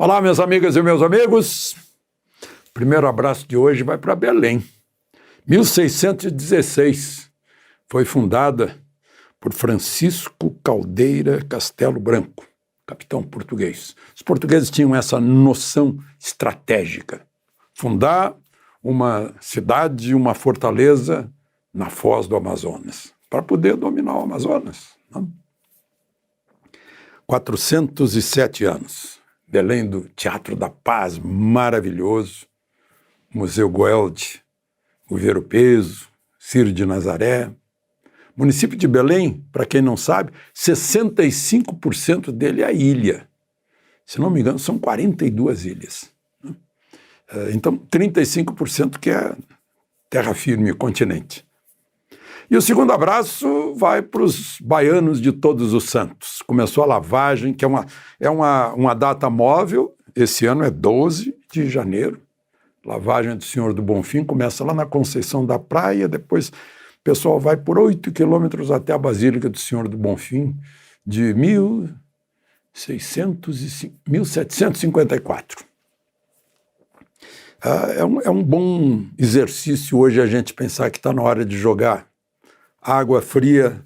Olá, minhas amigas e meus amigos. Primeiro abraço de hoje vai para Belém. 1616 foi fundada por Francisco Caldeira Castelo Branco, capitão português. Os portugueses tinham essa noção estratégica: fundar uma cidade, uma fortaleza na foz do Amazonas, para poder dominar o Amazonas. 407 anos. Belém do Teatro da Paz, maravilhoso. Museu Goeldi, o Ver-o-Peso, Ciro de Nazaré. Município de Belém, para quem não sabe, 65% dele é a ilha. Se não me engano, são 42 ilhas. Então, 35% que é terra firme, continente. E o segundo abraço vai para os baianos de Todos os Santos. Começou a lavagem, que é uma data móvel. Esse ano é 12 de janeiro. Lavagem do Senhor do Bonfim começa lá na Conceição da Praia, depois o pessoal vai por 8 quilômetros até a Basílica do Senhor do Bonfim, de 1754. É um bom exercício hoje a gente pensar que está na hora de jogar água fria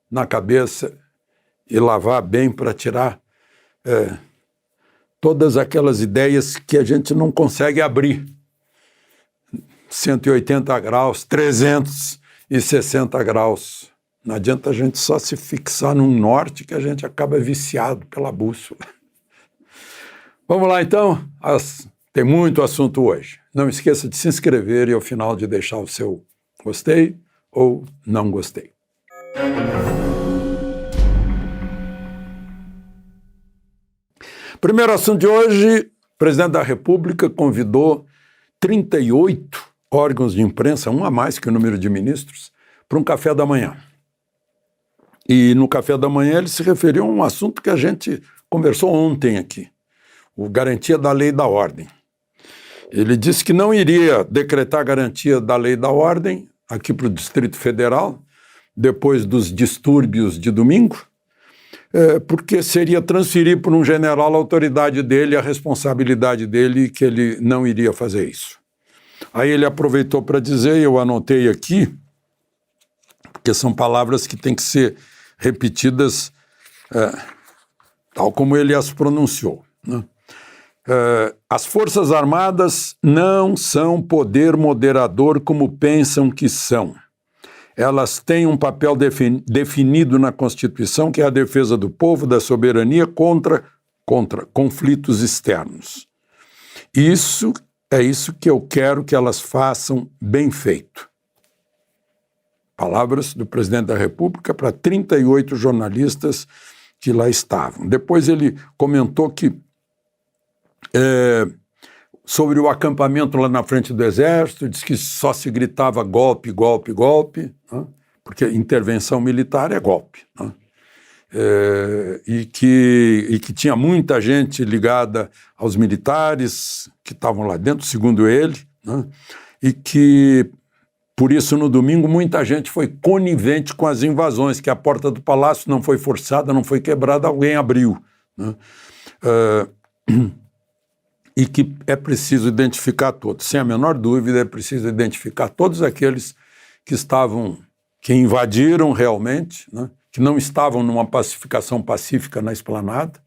na cabeça e lavar bem para tirar todas aquelas ideias que a gente não consegue abrir. 180 graus, 360 graus. Não adianta a gente só se fixar num norte que a gente acaba viciado pela bússola. Vamos lá então, tem muito assunto hoje. Não esqueça de se inscrever e ao final de deixar o seu gostei ou não gostei. Primeiro assunto de hoje: o presidente da República convidou 38 órgãos de imprensa, um a mais que o número de ministros, para um café da manhã. E no café da manhã ele se referiu a um assunto que a gente conversou ontem aqui, o garantia da lei e da ordem. Ele disse que não iria decretar garantia da lei e da ordem aqui para o Distrito Federal, depois dos distúrbios de domingo, porque seria transferir para um general a autoridade dele, a responsabilidade dele, e que ele não iria fazer isso. Aí ele aproveitou para dizer, eu anotei aqui, porque são palavras que têm que ser repetidas tal como ele as pronunciou, né? As Forças Armadas não são poder moderador como pensam que são. Elas têm um papel definido na Constituição, que é a defesa do povo, da soberania contra conflitos externos. Isso é isso que eu quero que elas façam bem feito. Palavras do presidente da República para 38 jornalistas que lá estavam. Depois ele comentou que sobre o acampamento lá na frente do Exército, disse que só se gritava golpe, golpe, golpe, né? Porque intervenção militar é golpe, né? E que tinha muita gente ligada aos militares que estavam lá dentro, segundo ele, né? E que, por isso, no domingo, muita gente foi conivente com as invasões, que a porta do palácio não foi forçada, não foi quebrada, alguém abriu, né? E que é preciso identificar todos. Sem a menor dúvida, é preciso identificar todos aqueles que invadiram realmente, né? Que não estavam numa pacificação pacífica na esplanada,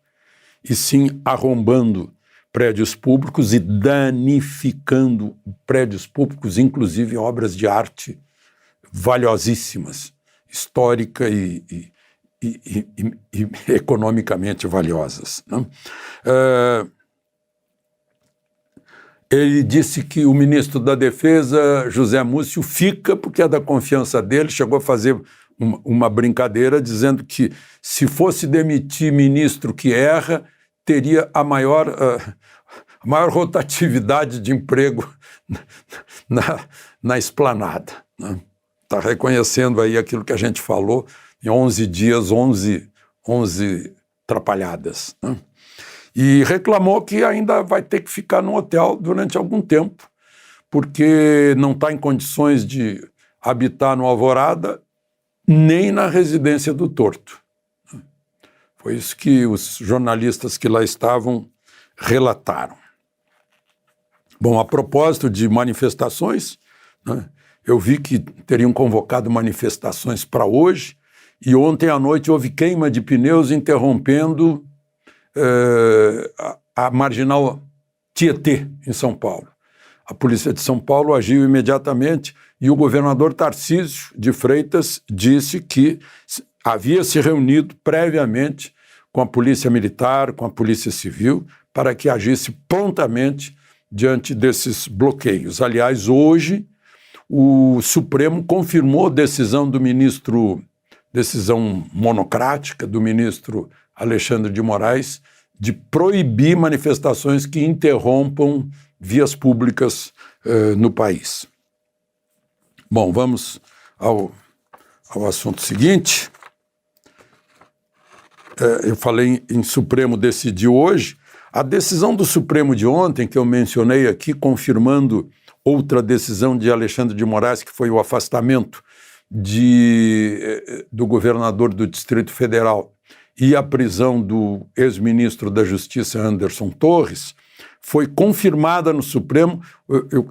e sim arrombando prédios públicos e danificando prédios públicos, inclusive obras de arte valiosíssimas, histórica e economicamente valiosas, né? Ele disse que o ministro da Defesa, José Múcio, fica porque é da confiança dele, chegou a fazer uma brincadeira dizendo que se fosse demitir ministro que erra, teria a maior rotatividade de emprego na esplanada, né? Está reconhecendo aí aquilo que a gente falou, em 11 dias, 11 atrapalhadas, né? E reclamou que ainda vai ter que ficar no hotel durante algum tempo, porque não está em condições de habitar no Alvorada nem na residência do Torto. Foi isso que os jornalistas que lá estavam relataram. Bom, a propósito de manifestações, né, eu vi que teriam convocado manifestações para hoje, e ontem à noite houve queima de pneus interrompendo a marginal Tietê, em São Paulo. A polícia de São Paulo agiu imediatamente e o governador Tarcísio de Freitas disse que havia se reunido previamente com a polícia militar, com a polícia civil, para que agisse prontamente diante desses bloqueios. Aliás, hoje o Supremo confirmou decisão monocrática do ministro Alexandre de Moraes de proibir manifestações que interrompam vias públicas no país. Bom, vamos ao assunto seguinte. Eu falei em Supremo decidir hoje. A decisão do Supremo de ontem, que eu mencionei aqui, confirmando outra decisão de Alexandre de Moraes, que foi o afastamento do governador do Distrito Federal e a prisão do ex-ministro da Justiça, Anderson Torres, foi confirmada no Supremo.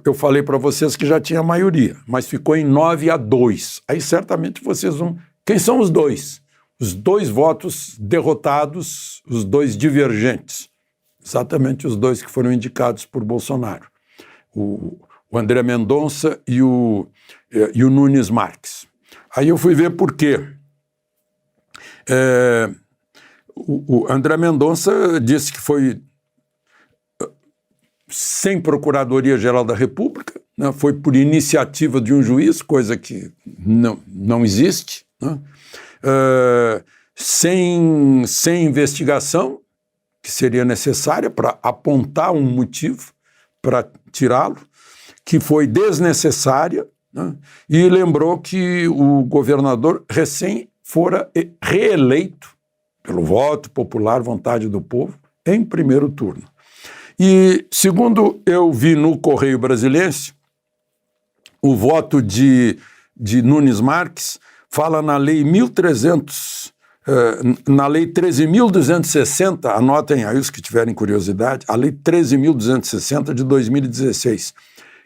Eu falei para vocês que já tinha maioria, mas ficou em 9-2. Aí certamente vocês vão... Quem são os dois? Os dois votos derrotados, os dois divergentes. Exatamente os dois que foram indicados por Bolsonaro. O André Mendonça e o Nunes Marques. Aí eu fui ver por quê. O André Mendonça disse que foi sem Procuradoria-Geral da República, né, foi por iniciativa de um juiz, coisa que não existe, né, sem investigação, que seria necessária para apontar um motivo para tirá-lo, que foi desnecessária, né, e lembrou que o governador recém fora reeleito pelo voto popular, vontade do povo, em primeiro turno. E, segundo eu vi no Correio Brasiliense, o voto de Nunes Marques fala na Lei 13.260, anotem aí os que tiverem curiosidade, a Lei 13.260 de 2016,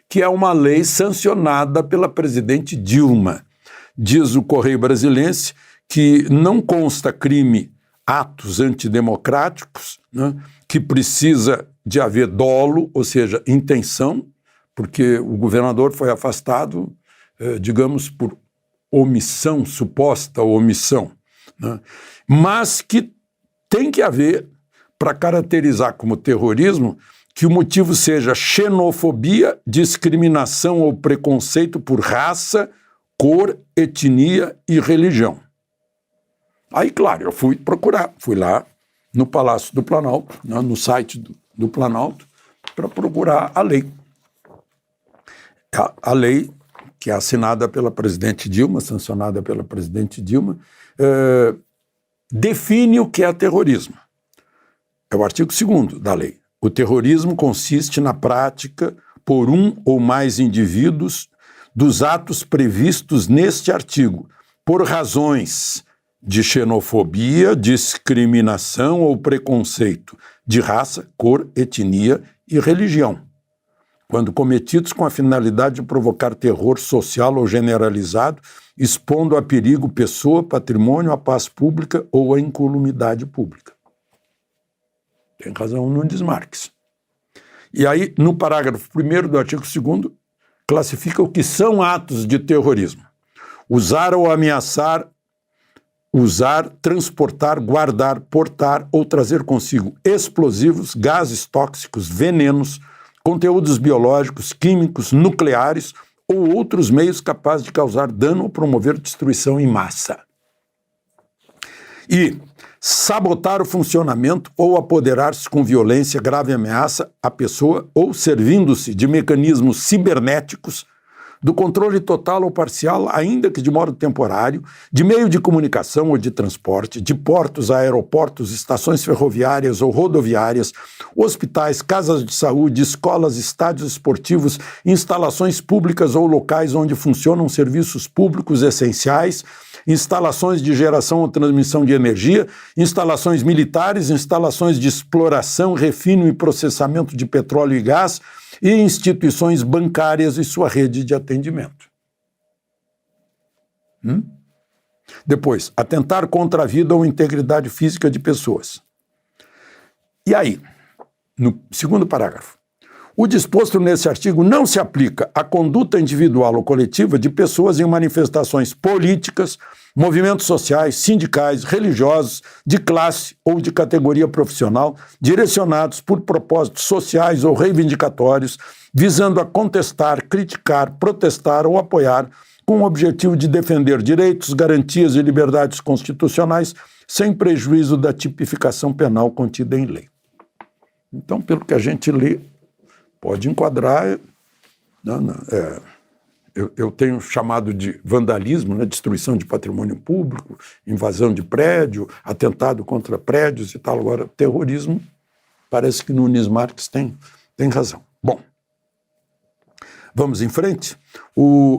que é uma lei sancionada pela presidente Dilma. Diz o Correio Brasiliense que não consta crime, atos antidemocráticos, né, que precisa de haver dolo, ou seja, intenção, porque o governador foi afastado, digamos, por omissão, suposta omissão, né, mas que tem que haver, para caracterizar como terrorismo, que o motivo seja xenofobia, discriminação ou preconceito por raça, cor, etnia e religião. Aí, claro, eu fui procurar, fui lá no Palácio do Planalto, né, no site do Planalto, para procurar a lei. A lei que é assinada pela presidente Dilma, sancionada pela presidente Dilma, define o que é terrorismo. É o artigo 2º da lei. O terrorismo consiste na prática por um ou mais indivíduos dos atos previstos neste artigo, por razões de xenofobia, discriminação ou preconceito de raça, cor, etnia e religião, quando cometidos com a finalidade de provocar terror social ou generalizado, expondo a perigo pessoa, patrimônio, a paz pública ou a incolumidade pública. Tem razão o Nunes Marques. E aí, no parágrafo 1º do artigo 2º, classifica o que são atos de terrorismo. Usar ou ameaçar, usar, transportar, guardar, portar ou trazer consigo explosivos, gases tóxicos, venenos, conteúdos biológicos, químicos, nucleares ou outros meios capazes de causar dano ou promover destruição em massa. E sabotar o funcionamento ou apoderar-se com violência, grave ameaça à pessoa ou servindo-se de mecanismos cibernéticos do controle total ou parcial, ainda que de modo temporário, de meio de comunicação ou de transporte, de portos, aeroportos, estações ferroviárias ou rodoviárias, hospitais, casas de saúde, escolas, estádios esportivos, instalações públicas ou locais onde funcionam serviços públicos essenciais, instalações de geração ou transmissão de energia, instalações militares, instalações de exploração, refino e processamento de petróleo e gás e instituições bancárias e sua rede de atendimento. Depois, atentar contra a vida ou integridade física de pessoas. E aí, no segundo parágrafo, o disposto nesse artigo não se aplica à conduta individual ou coletiva de pessoas em manifestações políticas, movimentos sociais, sindicais, religiosos, de classe ou de categoria profissional, direcionados por propósitos sociais ou reivindicatórios, visando a contestar, criticar, protestar ou apoiar, com o objetivo de defender direitos, garantias e liberdades constitucionais, sem prejuízo da tipificação penal contida em lei. Então, pelo que a gente lê, pode enquadrar, eu tenho chamado de vandalismo, né, destruição de patrimônio público, invasão de prédio, atentado contra prédios e tal. Agora, terrorismo, parece que Nunes Marques tem razão. Bom, vamos em frente.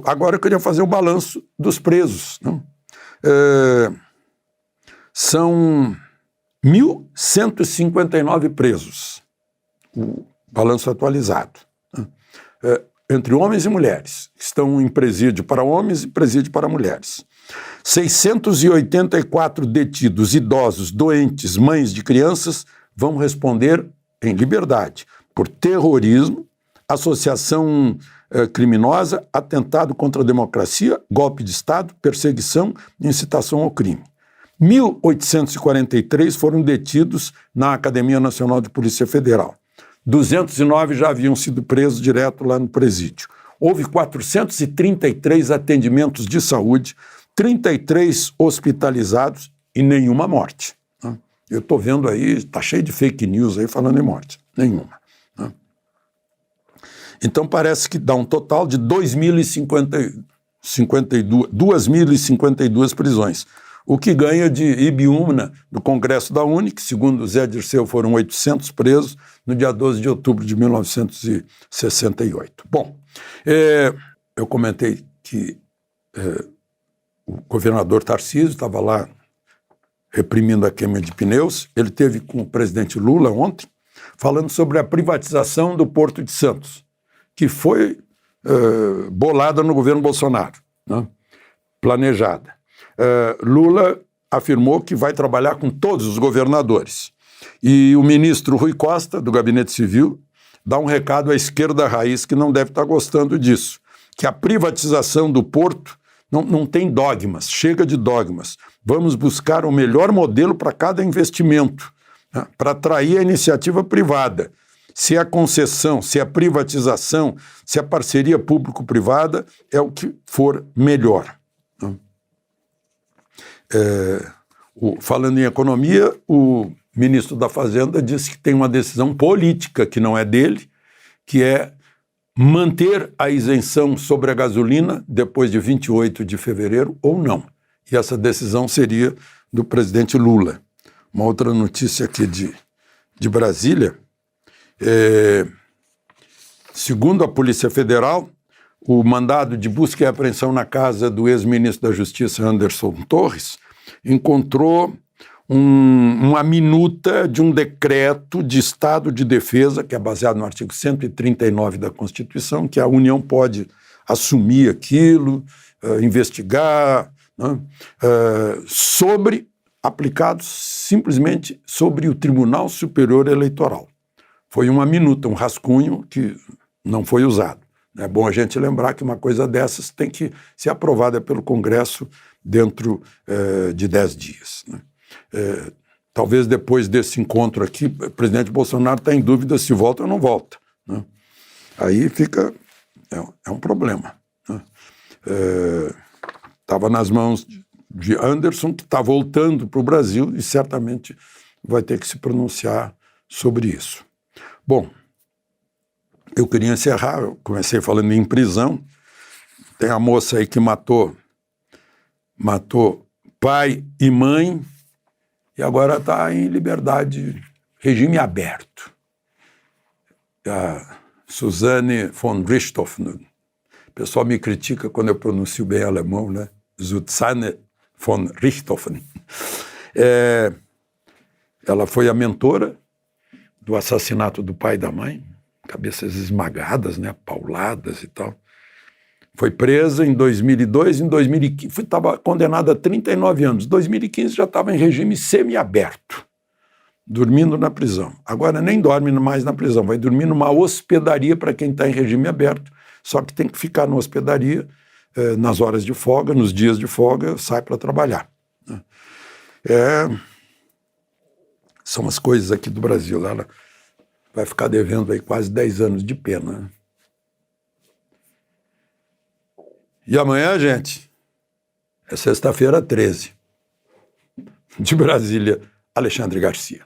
Agora eu queria fazer o balanço dos presos. Né? São 1.159 presos. O balanço atualizado, né? Entre homens e mulheres, que estão em presídio para homens e presídio para mulheres. 684 detidos idosos, doentes, mães de crianças, vão responder em liberdade por terrorismo, associação criminosa, atentado contra a democracia, golpe de Estado, perseguição e incitação ao crime. 1.843 foram detidos na Academia Nacional de Polícia Federal. 209 já haviam sido presos direto lá no presídio. Houve 433 atendimentos de saúde, 33 hospitalizados e nenhuma morte. Né? Eu estou vendo aí, está cheio de fake news aí falando em morte. Nenhuma. Né? Então parece que dá um total de 2.052 prisões. O que ganha de Ibiúna, do Congresso da UNE, que, segundo Zé Dirceu, foram 800 presos no dia 12 de outubro de 1968. Bom, eu comentei que o governador Tarcísio estava lá reprimindo a queima de pneus. Ele teve com o presidente Lula ontem, falando sobre a privatização do Porto de Santos, que foi bolada no governo Bolsonaro, né? Planejada. Lula afirmou que vai trabalhar com todos os governadores. E o ministro Rui Costa, do Gabinete Civil, dá um recado à esquerda raiz que não deve estar gostando disso, que a privatização do porto não tem dogmas, chega de dogmas. Vamos buscar o melhor modelo para cada investimento, né, para atrair a iniciativa privada. Se é a concessão, se é a privatização, se é a parceria público-privada, é o que for melhor. Né? Falando em economia, o ministro da Fazenda disse que tem uma decisão política que não é dele, que é manter a isenção sobre a gasolina depois de 28 de fevereiro ou não. E essa decisão seria do presidente Lula. Uma outra notícia aqui de Brasília, segundo a Polícia Federal, o mandado de busca e apreensão na casa do ex-ministro da Justiça, Anderson Torres, encontrou uma minuta de um decreto de estado de defesa, que é baseado no artigo 139 da Constituição, que a União pode assumir aquilo, investigar, né, aplicados simplesmente sobre o Tribunal Superior Eleitoral. Foi uma minuta, um rascunho que não foi usado. É bom a gente lembrar que uma coisa dessas tem que ser aprovada pelo Congresso dentro de 10 dias. Né? Talvez depois desse encontro aqui, o presidente Bolsonaro está em dúvida se volta ou não volta. Né? Aí fica... É um problema. Estava nas mãos de Anderson, que está voltando para o Brasil e certamente vai ter que se pronunciar sobre isso. Bom, eu queria encerrar, eu comecei falando em prisão, Tem a moça aí que matou pai e mãe e agora está em liberdade, regime aberto. A Susanne von Richthofen. O pessoal me critica quando eu pronuncio bem alemão, né? Susanne von Richthofen. Ela foi a mentora do assassinato do pai e da mãe, cabeças esmagadas, né? Pauladas e tal. Foi presa em 2002, em 2015 estava condenada a 39 anos. Em 2015 já estava em regime semiaberto, dormindo na prisão. Agora nem dorme mais na prisão, vai dormir numa hospedaria para quem está em regime aberto, só que tem que ficar na hospedaria nas horas de folga, nos dias de folga, sai para trabalhar. São as coisas aqui do Brasil. Ela vai ficar devendo aí quase 10 anos de pena. E amanhã, gente, é sexta-feira 13. De Brasília, Alexandre Garcia.